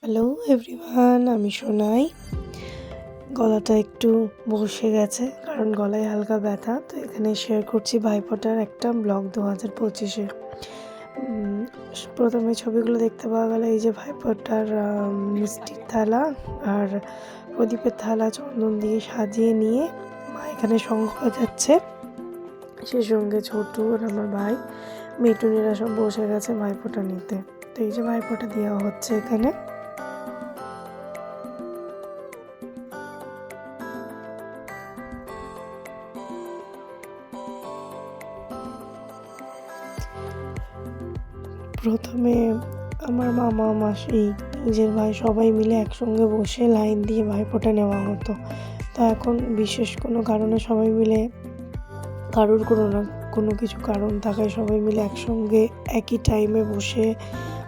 Hello everyone, আমি সোনাই। গলাটা একটু বসে গেছে কারণ গলায় হালকা ব্যথা। তো এখানে শেয়ার করছি ভাইফোঁটার একটা ব্লগ 2025-এ। প্রথমে ছবিগুলো দেখতে পাওয়া গেল এই যে ভাইফোঁটার মিষ্টির থালা আর প্রদীপের থালা চন্দন দিয়ে সাজিয়ে নিয়ে মা এখানে শঙ্খ বাজাচ্ছে। সে সঙ্গে ছোটু আর আমার ভাই মিঠুনেরা সব বসে গেছে ভাইফোঁটা নিতে। তো এই যে ভাইফোঁটা দেওয়া হচ্ছে এখানে। প্রথমে আমার মামা মাসি নিজের ভাই সবাই মিলে একসঙ্গে বসে লাইন দিয়ে ভাইফোঁটা নেওয়া হতো। তো এখন বিশেষ কোনো কারণে সবাই মিলে কারোর কোনো কিছু কারণ থাকায় সবাই মিলে একসঙ্গে একই টাইমে বসে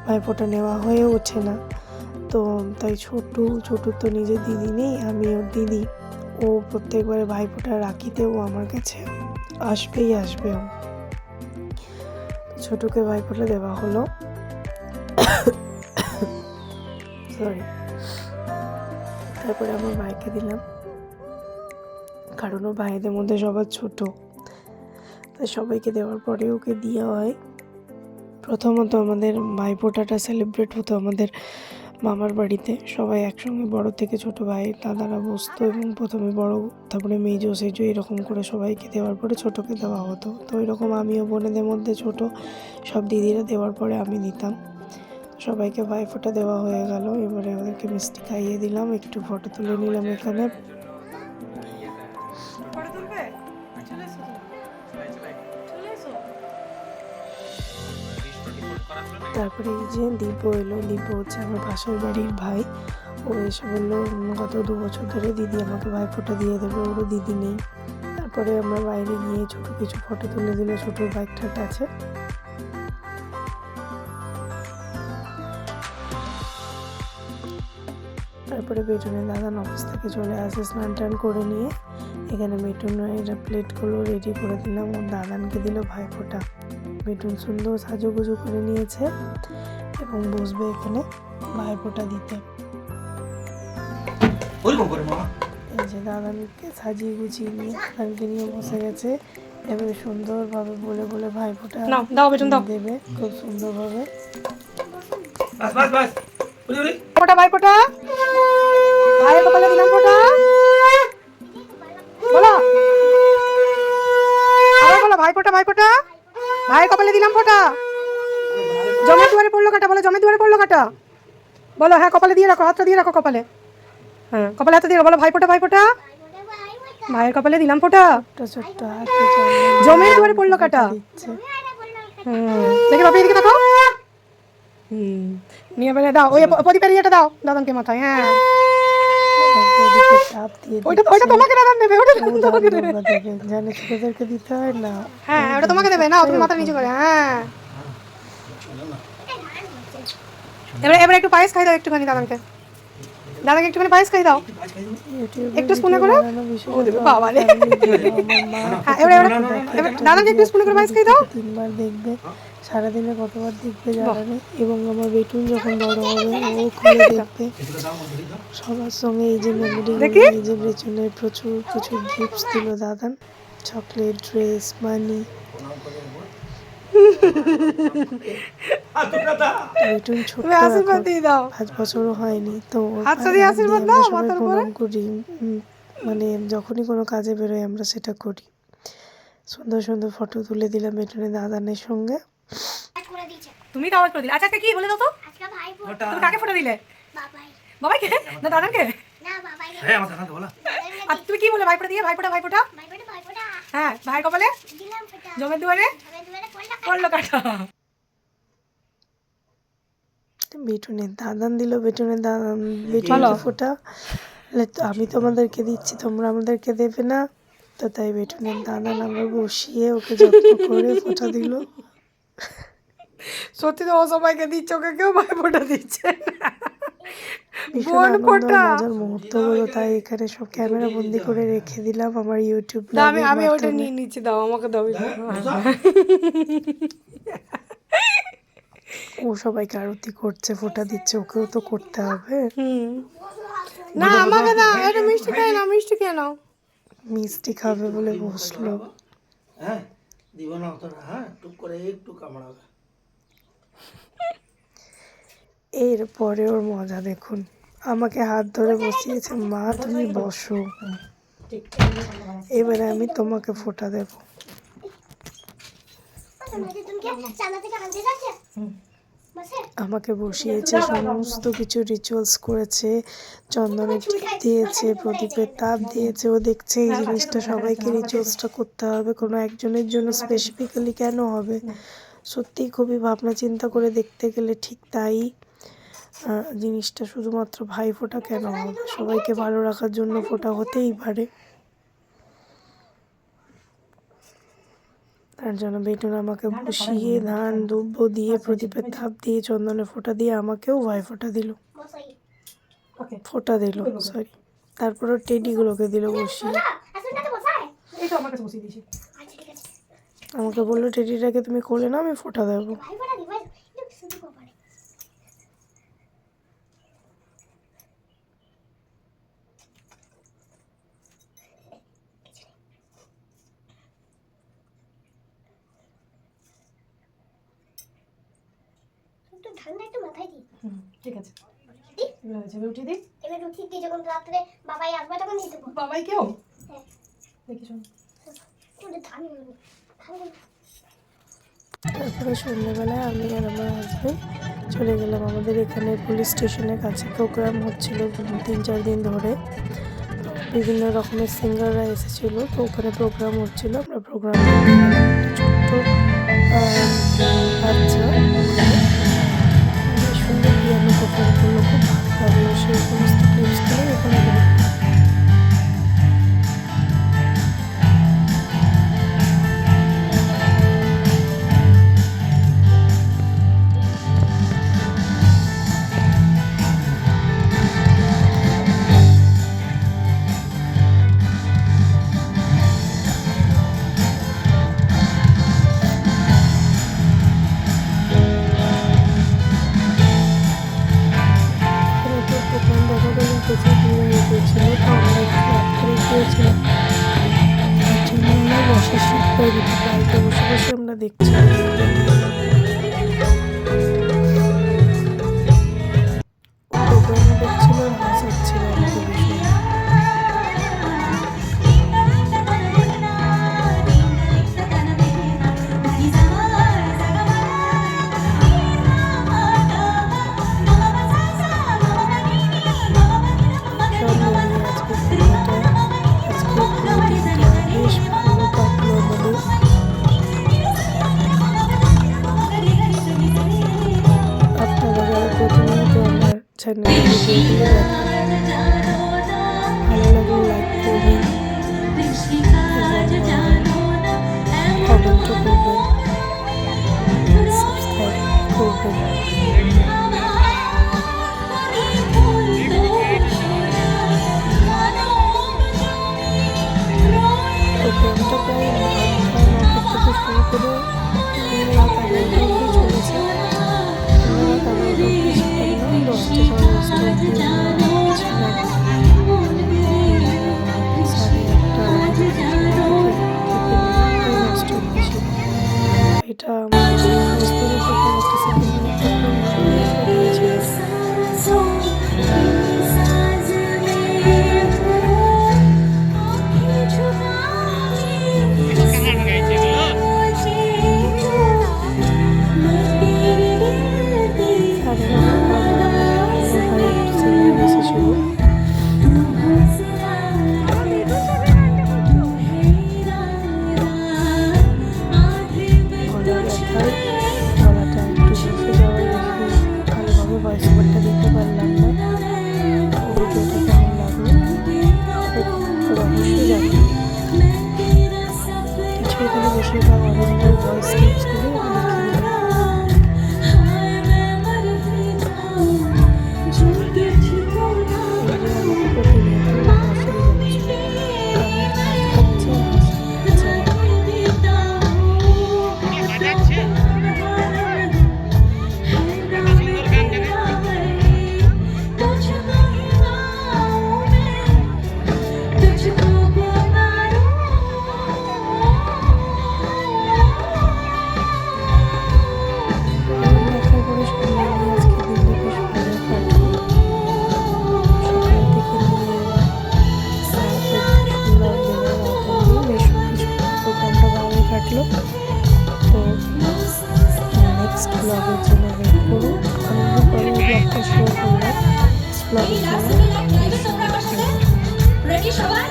ভাইফোঁটা নেওয়া হয়ে ওঠে না। তো তাই ছোটু তো নিজের দিদি নেই, আমি ওর দিদি। ও প্রত্যেকবারে ভাইফোঁটা রাখিতেও আমার কাছে আসবে ও। ছোটুকে ভাইফোঁটা দেওয়া হলো, সরি। তারপরে আমার ভাইকে দিলাম, কারণ ও ভাইদের মধ্যে সবার ছোট, তাই সবাইকে দেওয়ার পরে ওকে দেওয়া হয়। প্রথমত আমাদের ভাইফোঁটাটা সেলিব্রেট হতো আমাদের মামার বাড়িতে। সবাই একসঙ্গে বড় থেকে ছোট ভাই দাদারা বসতো এবং প্রথমে বড়, তারপরে মেজো সেজো এরকম করে সবাইকে দেওয়ার পরে ছোটোকে দেওয়া হতো। তো এরকম আমিও বোনেদের মধ্যে ছোট, সব দিদিরা দেওয়ার পরে আমি দিতাম। সবাইকে ভাইফোঁটা দেওয়া হয়ে গেল। এবারে ওদেরকে মিষ্টি খাইয়ে দিলাম, একটু ফটো তুলে নিলাম এখানে। তারপরে এই যে দীপ এলো। দীপ হচ্ছে আমার পাশের বাড়ির ভাই। ও এসে বললো গত 2 বছর ধরে দিদি আমাকে ভাইফোঁটা দিয়ে দেবে, ওরও দিদি নেই। তারপরে আমরা বাইরে গিয়ে ছোটো কিছু ফটো তুলে দিল ছোটোর বাইকটার কাছে। তারপরে বেটুনের দাদান অফিস থেকে চলে আসে স্নান টান করে নিয়ে। এখানে বেটুনের প্লেটগুলো রেডি করে দিলাম, ওর দাদানকে দিল ভাইফোঁটা। বেটুন সুন্দর সাজুগুজু করে নিয়েছে এবং বসবে এখানে ভাইফোঁটা দিতে। এই যে দাদানকে সাজিয়ে গুছিয়ে নিয়ে দাদানকে নিয়ে বসে গেছে। এবারে সুন্দরভাবে বলে বলে ভাইফোঁটা দেবে, খুব সুন্দরভাবে। ভাইফোঁটা ভাইয়ের কপালে দিলাম ফোঁটা, বলো আবার বলো ভাইফোঁটা ভাইয়ের কপালে দিলাম ফোঁটা। জমের দুয়ারে পড়লো কাটা, বলো জমের দুয়ারে পড়লো কাটা, বলো হ্যাঁ কপালে দিয়ে রাখো, হাতটা দিয়ে রাখো কপালে, হ্যাঁ কপালে হাতটা দিয়ে রাখো, বলো ভাইফোঁটা ভাইয়ের কপালে দিলাম ফোঁটা। ছোট্ট হাতে জমের দুয়ারে পড়লো কাটা দিচ্ছে। দেখি বাপি এদিকে দেখো। নিয়ে বেড়ে দাও, ওই প্রদীপের ইয়েটা দাও দাদানকে মাথায়। হ্যাঁ ওইটা তোমাকে দাদান দেবে, ওটা তোমাকে দেবে, জানে ছোটদেরকে দিতে হয় না। হ্যাঁ ওটা তোমাকে দেবে না, তুমি মাথা নিচু করে। হ্যাঁ এবারে একটু পায়েস খাই দাও, একটুখানি দাদানকে একটুখানি পায়েস খাই দাও, একটু স্পুনে করে। বাবা রে, এবারে দাদাকে একটু স্পুনে করে পায়েস খাই দাও। 3বার দেখবে, সারাদিনে কতবার দেখবে জানা নেই। এবং আমার বেটুন যখন বড় হবে ও খুলে দেখবে সবার সঙ্গে। এই যে মেমোরি, এই যে বেটুনের প্রচুর গিফটস দিল দাদান, চকলেট, ড্রেস, মানি। বেটুন ছোট, 5 বছরও হয়নি, তো প্রণাম করি। মানে যখনই কোনো কাজে বেরোয় আমরা সেটা করি। সুন্দর সুন্দর ফটো তুলে দিলাম বেটুনের দাদানের সঙ্গে। তুমি তো আওয়াজ করে দিলে। আচ্ছা কি বলে দাও তো, তুমি কাকে ফটো দিলে? বাবাইকে না দাদানকে? না বাবাইকে। হ্যাঁ আমার দাদানকে বলা। আচ্ছা তুমি কি বলে ভাইফোঁটা দিয়ে? ভাইফোঁটা হ্যাঁ ভাই কপালে দিলাম ফোঁটা, জমের দুয়ারে পড়লো কাটা। বেটুনের দাদান দিল, বেটুনকে ফোঁটা। আমি তোমাদেরকে দিচ্ছি, তোমরা আমাদেরকে দেবে না। তো তাই বেটুনের দাদান আমরা বসিয়ে ওকে যত্ন করে ফোঁটা দিল। সত্যি তো ও সবাইকে দিচ্ছে, ওকে কেউ ভাইফোঁটা দিচ্ছে। ভীষণ আনন্দ মজার মুহূর্তগুলো, তাই এখানে সব ক্যামেরা বন্দি করে রেখে দিলাম আমার ইউটিউব ব্লগে। আমি ওটা নিয়ে নিচ্ছি, দাও আমাকে দাও। ও সবাইকে আরতি করছে, ফোঁটা দিচ্ছে, ওকেও তো করতে হবে। না আমাকে দাও, একটু মিষ্টি খেয়ে নাও, মিষ্টি খেয়ে নাও। মিষ্টি খাবে বলে বসলো। হ্যাঁ দিব না অতটা, হ্যাঁ টুক করে একটু কামড়াবে। এরপরে ওর মজা দেখুন, আমাকে হাত ধরে বসিয়েছে, মা তুমি বসো, এবারে আমি তোমাকে ফোঁটা দেব। আমাকে বসিয়েছে, সমস্ত কিছু রিচুয়ালস করেছে, চন্দনের টিপ দিয়েছে, প্রদীপের তাপ দিয়েছে। ও দেখছে এই জিনিসটা সবাইকে রিচুয়ালসটা করতে হবে, কোনো একজনের জন্য স্পেসিফিক্যালি কেন হবে। সত্যিই খুবই ভাবনা চিন্তা করে দেখতে গেলে ঠিক তাই। জিনিসটা শুধুমাত্র ভাই ফোঁটা কেন হবে, সবাইকে ভালো রাখার জন্য ফোঁটা হতেই পারে। তার জন্য বেটুন আমাকে বসিয়ে ধান দুব্য দিয়ে, প্রদীপের তাপ দিয়ে, চন্দনের ফোঁটা দিয়ে আমাকেও ভাই ফোঁটা দিল, ফোঁটা দিল সরি। তারপর টেডিগুলোকে দিল বসিয়ে। আমাকে বললো টেডিটাকে তুমি কোলে না, আমি ফোঁটা দেবো। ঠান্ডা একটু মাথায় দিই। ঠিক আছে, উঠিয়ে দিই। এবার উঠিয়ে দিই, যখন রাত্রে বাবাই আসবে তখন দিতে পারবো। বাবাই কেউ হ্যাঁ দেখি শোন। তারপরে সন্ধ্যেবেলায় আমি আর আমার হাজবেন্ড চলে গেলাম আমাদের এখানে পুলিশ স্টেশনের কাছে। প্রোগ্রাম হচ্ছিল 3-4 দিন ধরে, বিভিন্ন রকমের সিঙ্গাররা এসেছিলো, তো ওখানে প্রোগ্রাম হচ্ছিল। আমরা প্রোগ্রাম ছোট্ট বাচ্চা সুন্দর পিয়ানো পারফর্ম করলো, খুব ভালো লাগলো। সেই সমস্ত ক্লিপসগুলো এখানে প্রচুর ভিড় হয়ে গিয়েছিল, তো আমরা একটু রাত্রে গিয়েছিলাম। তার জন্য আমরা বসার সিট পেয়ে দিতে বাড়িতে বসে বসে আমরা দেখছিলাম। প্রোগ্রামে দেখছিল, হাসাচ্ছিল আমাকে ভীষণ। চ্যানেলে ভিডিওগুলো ভালো লাগলে লাইক করবেন এবং কমেন্টও করবেন, সাবস্ক্রাইব করবেন। প্রোগ্রামটা প্রায় 9টা থেকে শুরু করে রাত 11টা অবধি চলেছে। রাত 11টা অবধি ছিলাম না, 10টা সাড়ে 10টা অবধি ছিলাম। 8:30 অবধি ছিল। এটা আমার সমস্ত কিছু একটা সেকেন্ড বেশিরভাগ অরিজিনাল ভয়েস ক্লিপসগুলি ব্লগের জন্য ওয়েট করো। অনেকদিন পরে ব্লগটা শেয়ার করলাম ব্লগের জন্য। রেডি সবাই?